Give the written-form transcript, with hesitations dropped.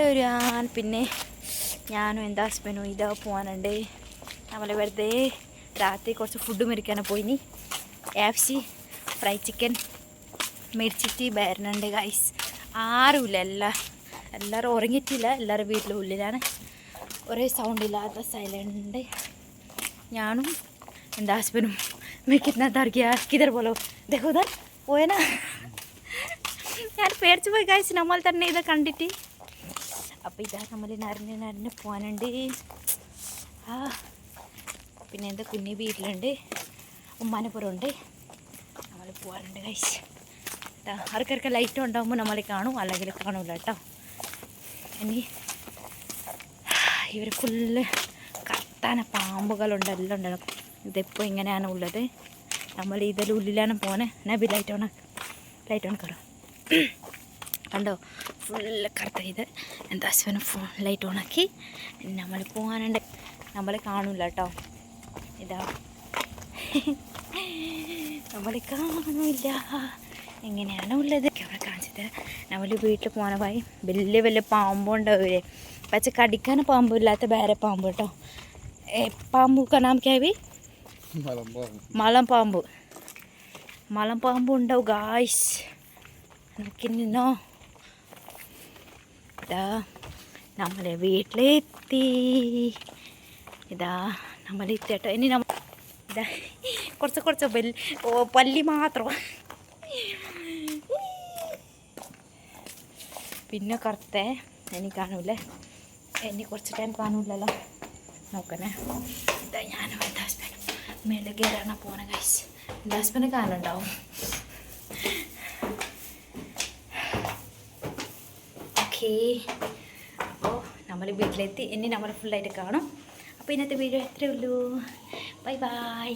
ഒരു പിന്നെ ഞാനും എൻ്റെ ഹസ്ബൻഡും ഇതാ പോകാനുണ്ട്. നമ്മൾ വെറുതെ രാത്രി കുറച്ച് ഫുഡ് മേടിക്കാനാണ് പോയിനി. KFC ഫ്രൈ ചിക്കൻ മേടിച്ചിട്ട് വരുന്നുണ്ട് ഗൈസ്. ആരുമില്ല, എല്ലാവരും ഉറങ്ങിയിട്ടില്ല. എല്ലാവരും വീട്ടിലെ ഉള്ളിലാണ്. ഒരേ സൗണ്ടില്ലാത്ത സൈലൻ്റ്. ഞാനും എൻ്റെ ഹസ്ബൻഡും मैं कितना डर गया किधर बोलो देखो उधर वो है ना ഞാൻ പേടിച്ചു പോയി ഗൈസ് നമ്മൾ തന്നെ ഇത് കണ്ടിട്ട്. അപ്പോൾ ഇതാ നമ്മൾ നരഞ്ഞ് പോകാനുണ്ട്. പിന്നെ എൻ്റെ കുഞ്ഞി വീട്ടിലുണ്ട്, ഉമ്മാനപ്പുറമുണ്ട്. നമ്മൾ പോകാനുണ്ട് ഗൈസ്. ആർക്കൊക്കെ ലൈറ്റ് ഉണ്ടാകുമ്പോൾ നമ്മളെ കാണും, അല്ലെങ്കിൽ കാണൂല കേട്ടോ. ഇനി ഇവർ ഫുള്ള് കത്താന പാമ്പുകളുണ്ട്, എല്ലാം ഉണ്ട്. ഇതിപ്പോൾ ഇങ്ങനെയാണ് ഉള്ളത്. നമ്മൾ ഇതിൽ ഉള്ളിലാണ് പോകുന്നത്. നബി ലൈറ്റ് ഓൺ കറോ കണ്ടോ, ഫുള്ള് കറുത്ത. ഇത് എന്താ ഹസ്ബൻഡ് ഫോൺ ലൈറ്റ് ഓണാക്കി. നമ്മൾ പോകാനുണ്ട്. നമ്മൾ കാണില്ല കേട്ടോ. ഇതാ നമ്മൾ കാണില്ല, എങ്ങനെയാണ് ഉള്ളത് അവിടെ കാണിച്ചത്. നമ്മൾ വീട്ടിൽ പോകാൻ പോയി വലിയ വലിയ പാമ്പുണ്ടാവില്ലേ, പക്ഷെ കടിക്കാൻ പാമ്പില്ലാത്ത വേറെ പാമ്പ് കേട്ടോ. പാമ്പു കനാം കേവി മലം പാമ്പ് ഉണ്ടാവും ഗായ്സ്. നോക്കിന്നോ, ഇതാ നമ്മളെ വീട്ടിലെത്തി. ഇതാ നമ്മൾ എത്തിട്ടോ. ഇനി നമ്മൾ ഇതാ കുറച്ച് പല്ലി മാത്രം. പിന്നെ കറുത്തേ ഇനി കാണൂലേ, ഇനി കുറച്ച് ടൈം കാണൂലല്ലോ, നോക്കണേ. ഇതാ ഞാനും എൻ്റെ ഹസ്ബൻഡും മേലെ കയറാണ് പോണ ഗൈസ്. എൻ്റെ ഹസ്ബൻഡ് കാണുന്നുണ്ടാവും. ഓക്കേ, അപ്പോൾ നമ്മൾ വീട്ടിലെത്തി. ഇനി നമ്മൾ ഫുള്ളായിട്ട് കാണും. അപ്പോൾ ഇന്നത്തെ വീഡിയോ എത്രയേ ഉള്ളൂ. Bye bye.